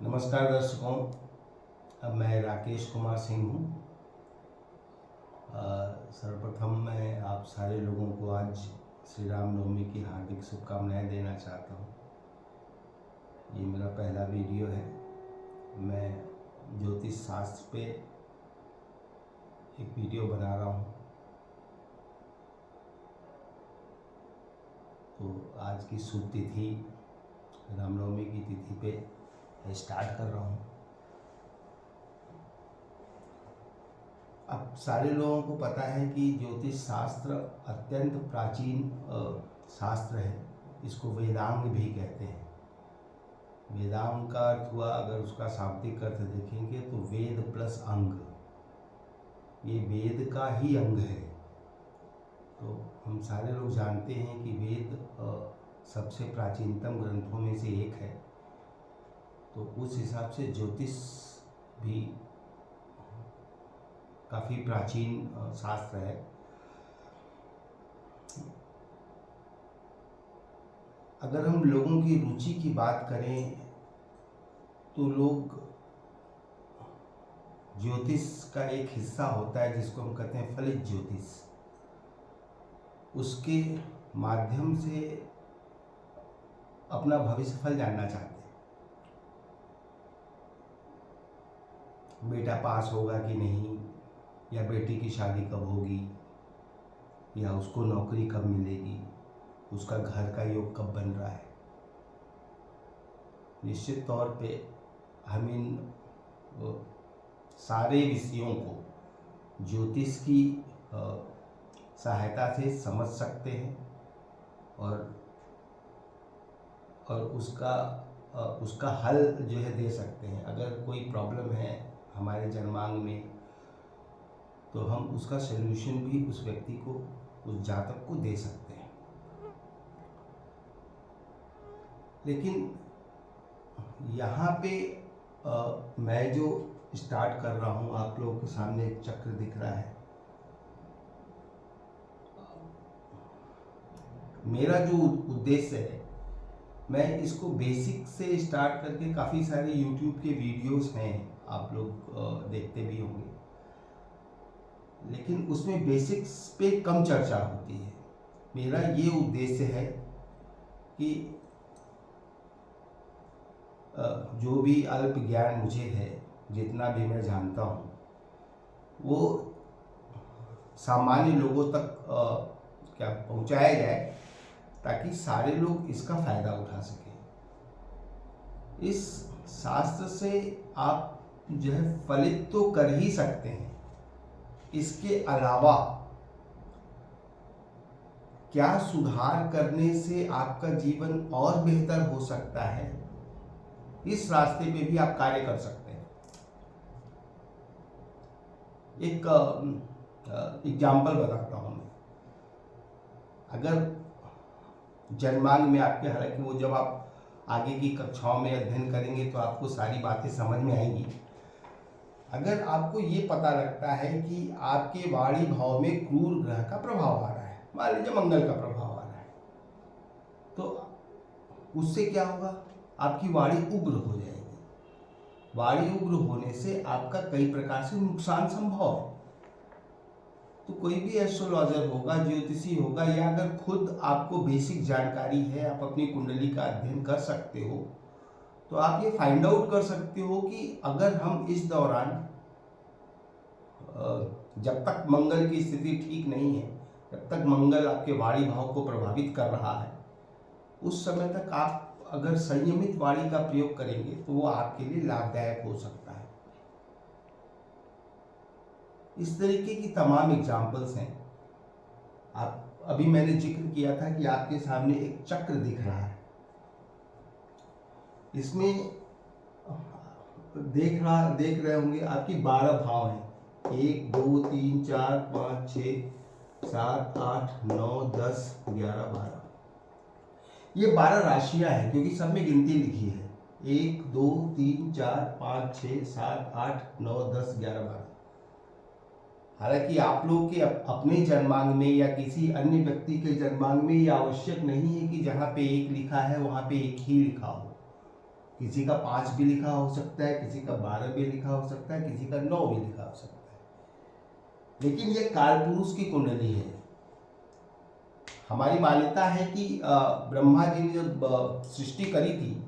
नमस्कार दर्शकों, अब मैं राकेश कुमार सिंह हूँ। सर्वप्रथम मैं आप सारे लोगों को आज श्री राम नवमी की हार्दिक शुभकामनाएं देना चाहता हूँ। ये मेरा पहला वीडियो है। मैं ज्योतिष शास्त्र पे एक वीडियो बना रहा हूँ। तो आज की शुभ तिथि रामनवमी की तिथि पे स्टार्ट कर रहा हूँ। अब सारे लोगों को पता है कि ज्योतिष शास्त्र अत्यंत प्राचीन शास्त्र है। इसको वेदांग भी कहते हैं। वेदांग का अर्थ हुआ, अगर उसका शाब्दिक अर्थ देखेंगे तो वेद प्लस अंग, ये वेद का ही अंग है। तो हम सारे लोग जानते हैं कि वेद सबसे प्राचीनतम ग्रंथों में से एक है। तो उस हिसाब से ज्योतिष भी काफ़ी प्राचीन शास्त्र है। अगर हम लोगों की रुचि की बात करें तो लोग ज्योतिष का एक हिस्सा होता है जिसको हम कहते हैं फलित ज्योतिष, उसके माध्यम से अपना भविष्य फल जानना चाहते हैं। बेटा पास होगा कि नहीं, या बेटी की शादी कब होगी, या उसको नौकरी कब मिलेगी, उसका घर का योग कब बन रहा है। निश्चित तौर पे हम इन सारे विषयों को ज्योतिष की सहायता से समझ सकते हैं और उसका हल जो है दे सकते हैं। अगर कोई प्रॉब्लम है हमारे जन्मांग में तो हम उसका सलूशन भी उस व्यक्ति को, उस जातक को दे सकते हैं। लेकिन यहाँ पे मैं जो स्टार्ट कर रहा हूँ, आप लोगों के सामने एक चक्र दिख रहा है। मेरा जो उद्देश्य है, मैं इसको बेसिक से स्टार्ट करके काफ़ी सारे YouTube के वीडियोस हैं, आप लोग देखते भी होंगे, लेकिन उसमें बेसिक्स पे कम चर्चा होती है। मेरा ये उद्देश्य है कि जो भी अल्प ज्ञान मुझे है, जितना भी मैं जानता हूँ, वो सामान्य लोगों तक क्या पहुँचाया जाए, ताकि सारे लोग इसका फ़ायदा उठा सकें। इस शास्त्र से आप जो है फलित तो कर ही सकते हैं, इसके अलावा क्या सुधार करने से आपका जीवन और बेहतर हो सकता है, इस रास्ते पे भी आप कार्य कर सकते हैं। एक एग्जाम्पल बताता हूँ मैं। अगर जन्मांग में आपके, हालांकि वो जब आप आगे की कक्षाओं में अध्ययन करेंगे तो आपको सारी बातें समझ में आएंगी। अगर आपको ये पता लगता है कि आपके वाणी भाव में क्रूर ग्रह का प्रभाव आ रहा है, मान लीजिए मंगल का प्रभाव आ रहा है, तो उससे क्या होगा, आपकी वाणी उग्र हो जाएगी। वाणी उग्र होने से आपका कई प्रकार से नुकसान संभव है। तो कोई भी एस्ट्रोलॉजर होगा, ज्योतिषी होगा, या अगर खुद आपको बेसिक जानकारी है, आप अपनी कुंडली का अध्ययन कर सकते हो, तो आप ये फाइंड आउट कर सकते हो कि अगर हम इस दौरान, जब तक मंगल की स्थिति ठीक नहीं है, जब तक मंगल आपके वाणी भाव को प्रभावित कर रहा है, उस समय तक आप अगर संयमित वाणी का प्रयोग करेंगे तो वो आपके लिए लाभदायक हो सकता है। इस तरीके की तमाम एग्जाम्पल्स हैं। आप अभी मैंने जिक्र किया था कि आपके सामने एक चक्र दिख रहा है। इसमें देख रहे होंगे आपकी 12 भाव हैं, 1 2 3 4 5 6 7 8 9 10 11 12। ये 12 राशियां हैं, क्योंकि सब में गिनती लिखी है, 1 2 3 4 5 6 7 8 9 10 11 12। हालांकि आप लोग के अपने जन्मांग में या किसी अन्य व्यक्ति के जन्मांग में ये आवश्यक नहीं है कि जहाँ पे 1 लिखा है वहाँ पे 1 ही लिखा हो। किसी का 5 भी लिखा हो सकता है, किसी का 12 भी लिखा हो सकता है, किसी का 9 भी लिखा हो सकता है। लेकिन ये कालपुरुष की कुंडली है। हमारी मान्यता है कि ब्रह्मा जी ने जब सृष्टि करी थी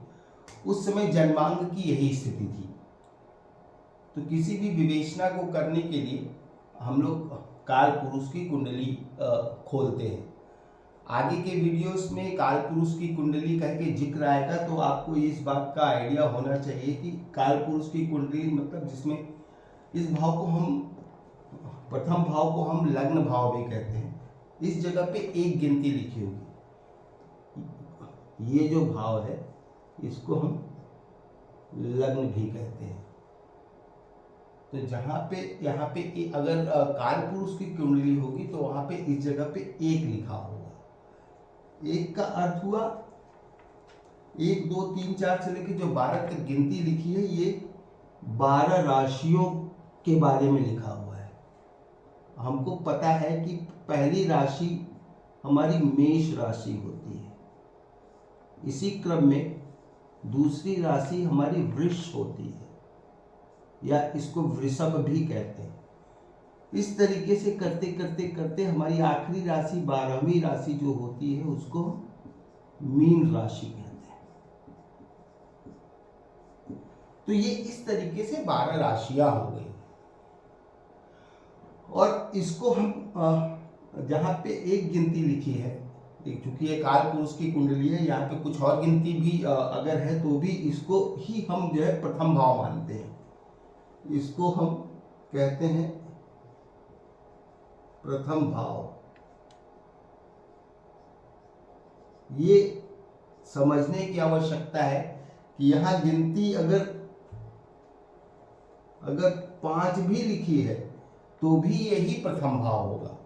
उस समय जन्मांग की यही स्थिति थी। तो किसी भी विवेचना को करने के लिए हम लोग काल पुरुष की कुंडली खोलते हैं। आगे के वीडियोस में काल पुरुष की कुंडली कह के जिक्र आएगा, तो आपको इस बात का आइडिया होना चाहिए कि काल पुरुष की कुंडली मतलब जिसमें इस भाव को हम, प्रथम भाव को हम लग्न भाव भी कहते हैं। इस जगह पे एक गिनती लिखी होगी, ये जो भाव है इसको हम लग्न भी कहते हैं। तो यहाँ पे अगर काल पुरुष की कुंडली होगी तो वहां पे इस जगह पे एक लिखा होगा। एक का अर्थ हुआ 1 2 3 4 से लेकर जो 12 तक गिनती लिखी है, ये 12 राशियों के बारे में लिखा हुआ है। हमको पता है कि पहली राशि हमारी मेष राशि होती है, इसी क्रम में दूसरी राशि हमारी वृष होती है, या इसको वृषभ भी कहते हैं। इस तरीके से करते करते करते हमारी आखिरी राशि 12वीं राशि जो होती है उसको मीन राशि कहते हैं। तो ये इस तरीके से 12 राशियां हो गई। और इसको हम जहाँ पे एक गिनती लिखी है, चूंकि ये काल पुरुष की कुंडली है, यहाँ पे कुछ और गिनती भी अगर है तो भी इसको ही हम जो है प्रथम भाव मानते हैं। इसको हम कहते हैं प्रथम भाव। ये समझने की आवश्यकता है कि यहाँ गिनती अगर 5 भी लिखी है तो भी यही प्रथम भाव होगा।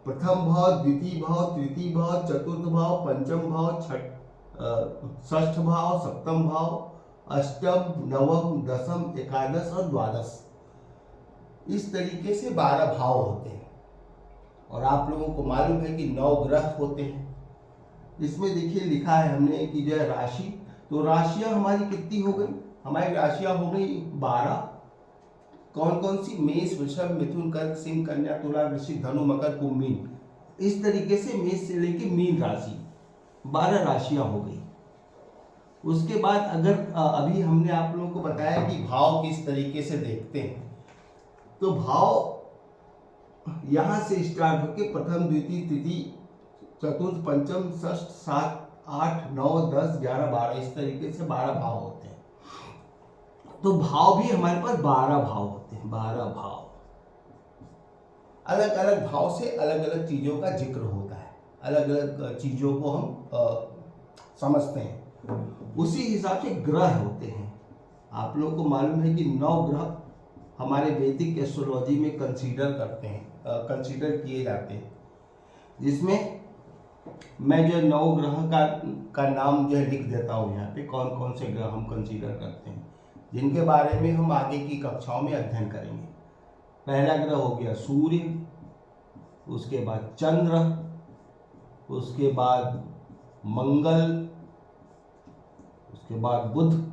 प्रथम भाव, द्वितीय भाव, तृतीय भाव, चतुर्थ भाव, पंचम भाव, षष्ठ भाव, सप्तम भाव, अष्टम, नवम, दसम, एकादश और द्वादश, इस तरीके से 12 भाव होते हैं। और आप लोगों को मालूम है कि 9 ग्रह होते हैं। इसमें देखिए लिखा है हमने कि जो है राशि, तो राशियां हमारी कितनी हो गई? हमारी राशियां हो गई 12। कौन कौन सी? मेष, वृषभ, मिथुन, कर्क, सिंह, कन्या, तुला, वृश्चिक, धनु, मकर, कुंभ, मीन। इस तरीके से मेष से लेके मीन राशि 12 राशियां हो गई। उसके बाद अगर अभी हमने आप लोगों को बताया कि भाव किस तरीके से देखते हैं, तो भाव यहां से स्टार्ट होके प्रथम, द्वितीय, तृतीय, चतुर्थ, पंचम, षष्ठ, 7, 8, 9, 10, 11, 12, इस तरीके से 12 भाव होते हैं। तो भाव भी हमारे पास 12 भाव होते हैं। 12 भाव, अलग अलग भाव से अलग अलग चीजों का जिक्र होता है, अलग अलग चीजों को हम समझते हैं। उसी हिसाब से ग्रह होते हैं। आप लोगों को मालूम है कि 9 ग्रह हमारे वैदिक एस्ट्रोलॉजी में कंसीडर किए जाते हैं, जिसमें मैं जो 9 ग्रह का नाम जो है लिख देता हूँ यहाँ पे, कौन कौन से ग्रह हम कंसीडर करते हैं, जिनके बारे में हम आगे की कक्षाओं में अध्ययन करेंगे। पहला ग्रह हो गया सूर्य, उसके बाद चंद्र, उसके बाद मंगल, उसके बाद बुध,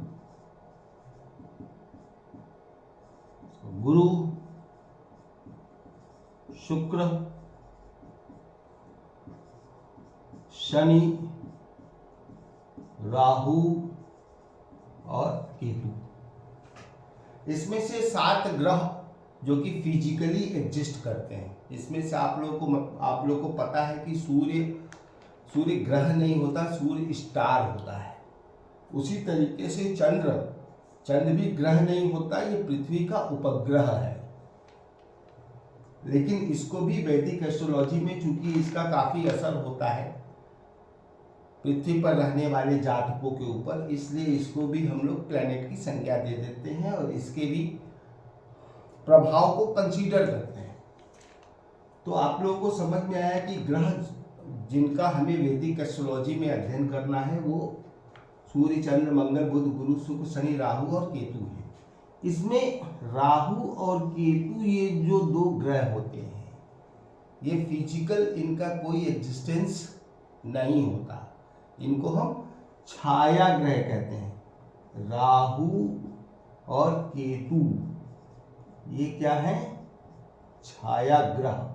गुरु, शुक्र, शनि, राहु और केतु। इसमें से 7 ग्रह जो कि फिजिकली एग्जिस्ट करते हैं। इसमें से आप लोगों को पता है कि सूर्य ग्रह नहीं होता, सूर्य स्टार होता है। उसी तरीके से चंद्र भी ग्रह नहीं होता, ये पृथ्वी का उपग्रह है। लेकिन इसको भी वैदिक एस्ट्रोलॉजी में चूंकि इसका काफी असर होता है पृथ्वी पर रहने वाले जातकों के ऊपर, इसलिए इसको भी हम लोग प्लैनेट की संज्ञा दे देते हैं और इसके भी प्रभाव को कंसीडर करते हैं। तो आप लोगों को समझ में आया कि ग्रह जिनका हमें वैदिक एस्ट्रोलॉजी में अध्ययन करना है वो सूर्य, चंद्र, मंगल, बुध, गुरु, शुक्र, शनि, राहु और केतु हैं। इसमें राहु और केतु ये जो 2 ग्रह होते हैं, ये फिजिकल, इनका कोई एग्जिस्टेंस नहीं होता। इनको हम छाया ग्रह कहते हैं। राहु और केतु ये क्या है? छाया ग्रह।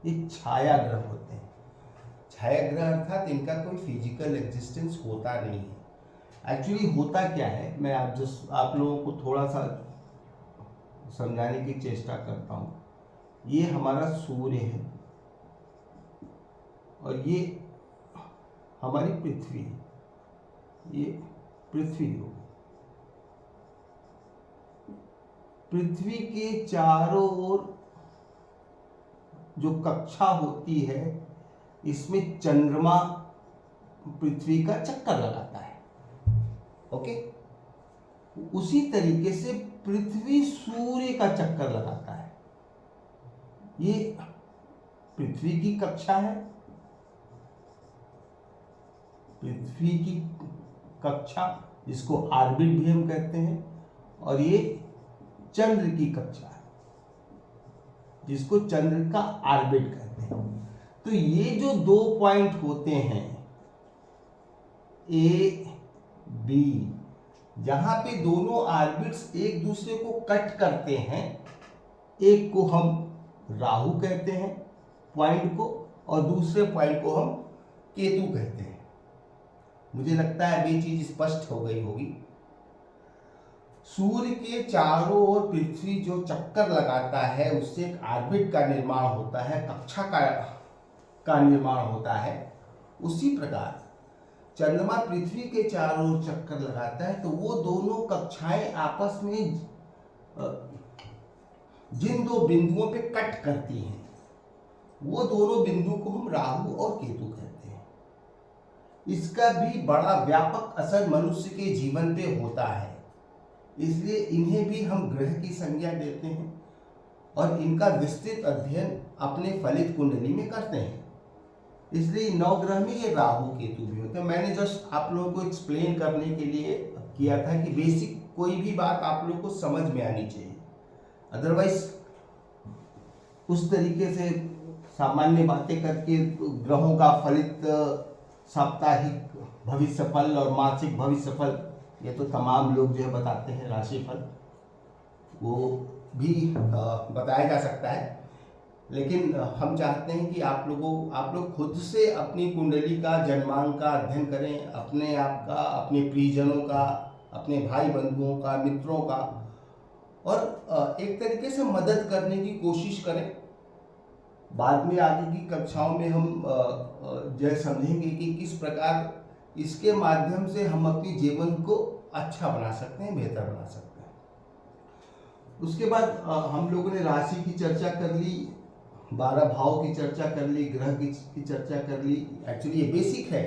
ये छाया ग्रह होते हैं। छाया ग्रह अर्थात इनका कोई फिजिकल एग्जिस्टेंस होता नहीं है। एक्चुअली होता क्या है, मैं आप लोगों को थोड़ा सा समझाने की चेष्टा करता हूँ। ये हमारा सूर्य है और ये हमारी पृथ्वी है। ये पृथ्वी होगी। पृथ्वी के चारों ओर जो कक्षा होती है, इसमें चंद्रमा पृथ्वी का चक्कर लगाता है। ओके, उसी तरीके से पृथ्वी सूर्य का चक्कर लगाता है। ये पृथ्वी की कक्षा है, पृथ्वी की कक्षा जिसको ऑर्बिट भी हम कहते हैं, और ये चंद्र की कक्षा है जिसको चंद्र का ऑर्बिट कहते हैं। तो ये जो 2 पॉइंट होते हैं ए बी, जहां पे दोनों ऑर्बिट्स एक दूसरे को कट करते हैं, एक को हम राहु कहते हैं पॉइंट को, और दूसरे पॉइंट को हम केतु कहते हैं। मुझे लगता है अब ये चीज स्पष्ट हो गई होगी। सूर्य के चारों ओर पृथ्वी जो चक्कर लगाता है, उससे एक ऑर्बिट का निर्माण होता है, कक्षा का निर्माण होता है। उसी प्रकार चंद्रमा पृथ्वी के चारों ओर चक्कर लगाता है, तो वो दोनों कक्षाएं आपस में जिन 2 बिंदुओं पे कट करती हैं, वो दोनों बिंदु को हम राहु और केतु कहते हैं। इसका भी बड़ा व्यापक असर मनुष्य के जीवन पे होता है, इसलिए इन्हें भी हम ग्रह की संज्ञा देते हैं और इनका विस्तृत अध्ययन अपने फलित कुंडली में करते हैं। इसलिए 9 ग्रह में ये राहु केतु भी होते हैं। मैंने जस्ट आप लोगों को एक्सप्लेन करने के लिए किया था कि बेसिक कोई भी बात आप लोगों को समझ में आनी चाहिए, अदरवाइज उस तरीके से सामान्य बातें करके ग्रहों का फलित साप्ताहिक भविष्यफल और मासिक भविष्यफल, ये तो तमाम लोग जो है बताते हैं, राशिफल वो भी बताया जा सकता है। लेकिन हम चाहते हैं कि आप लोग खुद से अपनी कुंडली का जन्मांक का अध्ययन करें, अपने आप का, अपने प्रियजनों का, अपने भाई बंधुओं का, मित्रों का, और एक तरीके से मदद करने की कोशिश करें। बाद में आगे की कक्षाओं में हम जो समझेंगे कि किस प्रकार इसके माध्यम से हम अपने जीवन को अच्छा बना सकते हैं, बेहतर बना सकते हैं। उसके बाद हम लोगों ने राशि की चर्चा कर ली, 12 भाव की चर्चा कर ली, ग्रह की चर्चा कर ली। एक्चुअली ये बेसिक है।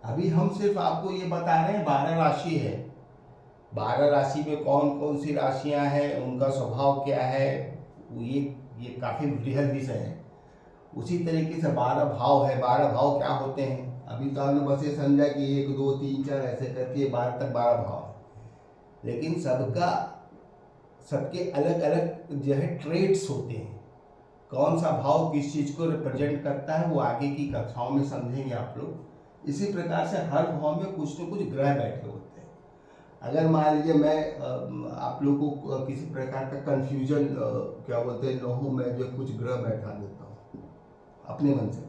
अभी हम सिर्फ आपको ये बता रहे हैं 12 राशि है, 12 राशि में कौन कौन सी राशियां हैं, उनका स्वभाव क्या है, ये काफ़ी बृहद विषय है। उसी तरीके से 12 भाव है। 12 भाव क्या होते हैं? अभी तो आपने बस ये समझा कि 1 2 3 4 ऐसे करके 12 तक 12 भाव है, लेकिन सबके अलग अलग जो है ट्रेड्स होते हैं। कौन सा भाव किस चीज़ को रिप्रेजेंट करता है वो आगे की कक्षाओं में समझेंगे आप लोग। इसी प्रकार से हर भाव में कुछ न कुछ ग्रह बैठे होते हैं। अगर मान लीजिए मैं आप लोगों को किसी प्रकार का कंफ्यूजन क्या बोलते हैं न हो, मैं जो कुछ ग्रह बैठा देता हूँ अपने मन से।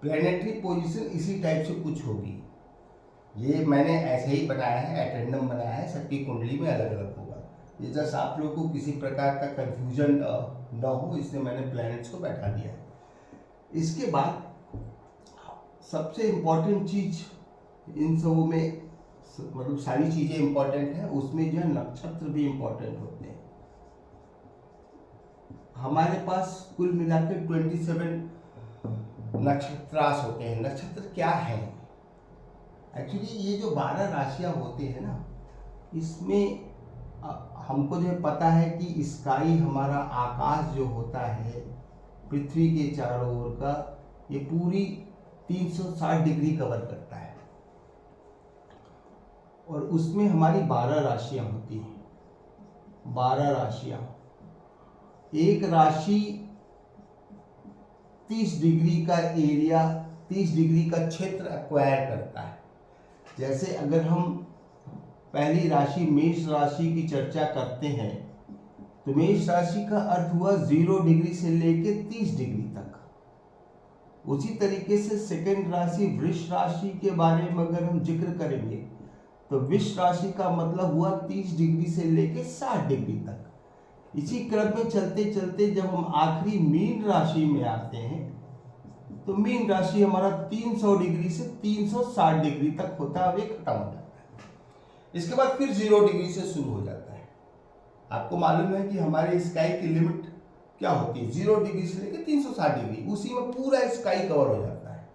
प्लैनेटरी पोजीशन इसी टाइप से कुछ होगी। ये मैंने ऐसे ही बनाया है, एटेंडम बनाया है, सबकी कुंडली में अलग अलग होगा। ये जस्ट आप लोगों को किसी प्रकार का कंफ्यूजन न हो, इसलिए मैंने प्लैनेट्स को बैठा दिया है। इसके बाद सबसे इम्पोर्टेंट चीज इन सबों में मतलब सारी चीज़ें इम्पोर्टेंट हैं, उसमें जो है नक्षत्र भी इम्पोर्टेंट होते हैं। हमारे पास कुल मिला के 27 नक्षत्रास होते हैं। नक्षत्र क्या है? एक्चुअली ये जो 12 राशियां होती है ना, इसमें हमको जो पता है कि स्काई हमारा आकाश जो होता है पृथ्वी के चारों ओर का, ये पूरी 360 डिग्री कवर करता है और उसमें हमारी 12 राशियां होती हैं। 12 राशियां, एक राशि 30 डिग्री का एरिया, 30 डिग्री का क्षेत्र एक्वायर करता है। जैसे अगर हम पहली राशि मेष राशि की चर्चा करते हैं तो मेष राशि का अर्थ हुआ 0 डिग्री से लेके 30 डिग्री तक। उसी तरीके से सेकंड राशि वृष राशि के बारे में अगर हम जिक्र करेंगे तो वृष राशि का मतलब हुआ 30 डिग्री से लेके 60 डिग्री तक। इसी क्रम में चलते चलते जब हम आखिरी मीन राशि में आते हैं तो मीन राशि हमारा 300 डिग्री से 360 डिग्री तक होता है, वे खत्म हो जाता है। इसके बाद फिर 0 डिग्री से शुरू हो जाता है। आपको मालूम है कि हमारे स्काई की लिमिट क्या होती है, 0 डिग्री से लेकर 360 डिग्री, उसी में पूरा स्काई कवर हो जाता है।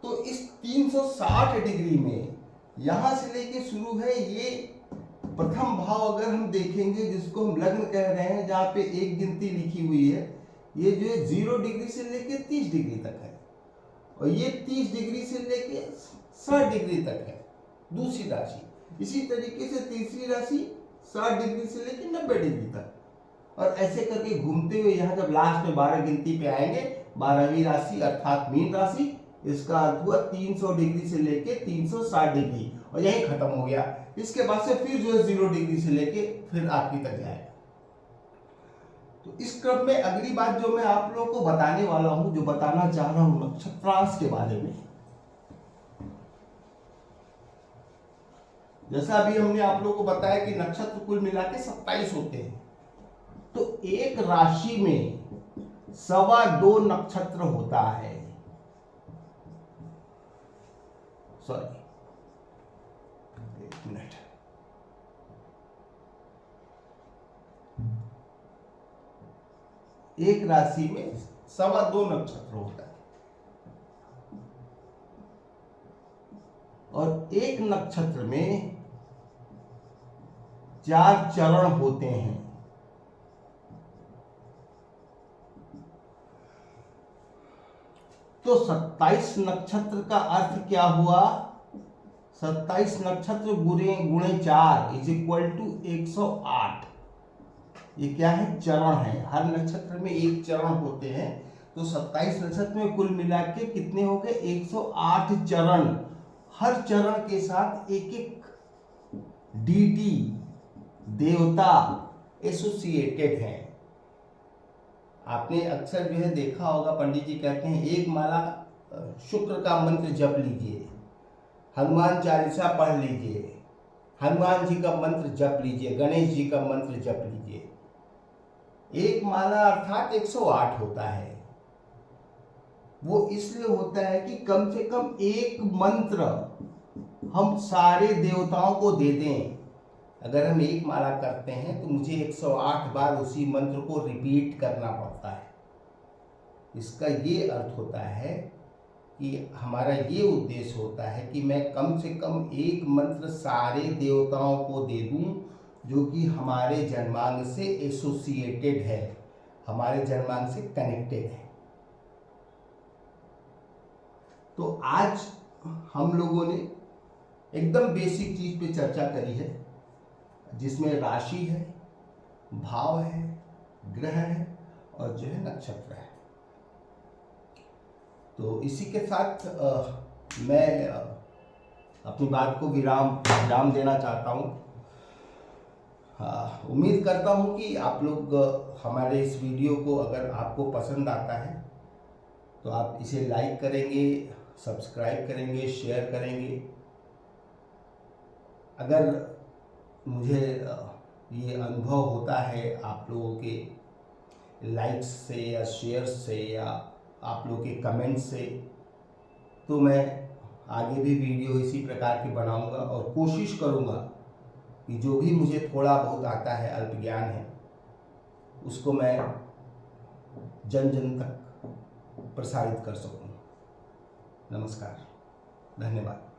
तो इस 360 डिग्री में यहां से लेके शुरू है ये प्रथम भाव। अगर हम देखेंगे जिसको हम लग्न कह रहे हैं, जहाँ पे एक गिनती लिखी हुई है, ये जो है 0 डिग्री से लेके 30 डिग्री तक है और ये 30 डिग्री से लेके 60 डिग्री तक है दूसरी राशि। इसी तरीके से तीसरी राशि 60 डिग्री से लेकर 90 डिग्री तक, और ऐसे करके घूमते हुए यहाँ जब लास्ट में 12 गिनती पे आएंगे, 12वीं राशि अर्थात मीन राशि, इसका अर्थ हुआ 300 डिग्री से लेके 360 डिग्री और यही खत्म हो गया। इसके बाद से फिर जो है 0 डिग्री से लेके फिर आखिरी तक जाएगा। तो इस क्रम में अगली बात जो मैं आप लोगों को बताने वाला हूं, जो बताना चाह रहा हूं नक्षत्रांश के बारे में। जैसा अभी हमने आप लोगों को बताया कि नक्षत्र कुल मिला के 27 होते हैं, तो एक राशि में 2.25 नक्षत्र होता है। सॉरी, एक मिनट। एक राशि में 2.25 नक्षत्र होता है और एक नक्षत्र में 4 चरण होते हैं। तो 27 नक्षत्र का अर्थ क्या हुआ? 27 नक्षत्र गुणे 4 इज इक्वल टू 108। ये क्या है? चरण है। हर नक्षत्र में एक चरण होते हैं, तो 27 नक्षत्र में कुल मिला के कितने हो गए? 108 चरण। हर चरण के साथ एक एक डीटी देवता एसोसिएटेड है। आपने अक्सर जो है देखा होगा, पंडित जी कहते हैं एक माला शुक्र का मंत्र जप लीजिए, हनुमान चालीसा पढ़ लीजिए, हनुमान जी का मंत्र जप लीजिए, गणेश जी का मंत्र जप लीजिए। एक माला अर्थात 108 होता है। वो इसलिए होता है कि कम से कम एक मंत्र हम सारे देवताओं को दे दें। अगर हम एक माला करते हैं तो मुझे 108 बार उसी मंत्र को रिपीट करना पड़ता है। इसका ये अर्थ होता है कि हमारा ये उद्देश्य होता है कि मैं कम से कम एक मंत्र सारे देवताओं को दे दूं जो कि हमारे जन्मांग से एसोसिएटेड है, हमारे जन्मांग से कनेक्टेड है। तो आज हम लोगों ने एकदम बेसिक चीज पे चर्चा करी है, जिसमें राशि है, भाव है, ग्रह है और जो है नक्षत्र है। तो इसी के साथ मैं अपनी बात को विराम देना चाहता हूँ। उम्मीद करता हूँ कि आप लोग हमारे इस वीडियो को अगर आपको पसंद आता है तो आप इसे लाइक करेंगे, सब्सक्राइब करेंगे, शेयर करेंगे। अगर मुझे ये अनुभव होता है आप लोगों के लाइक्स से या शेयर्स से या आप लोगों के कमेंट्स से, तो मैं आगे भी वीडियो इसी प्रकार के बनाऊंगा और कोशिश करूंगा कि जो भी मुझे थोड़ा बहुत आता है, अल्प ज्ञान है, उसको मैं जन जन तक प्रसारित कर सकूं। नमस्कार, धन्यवाद।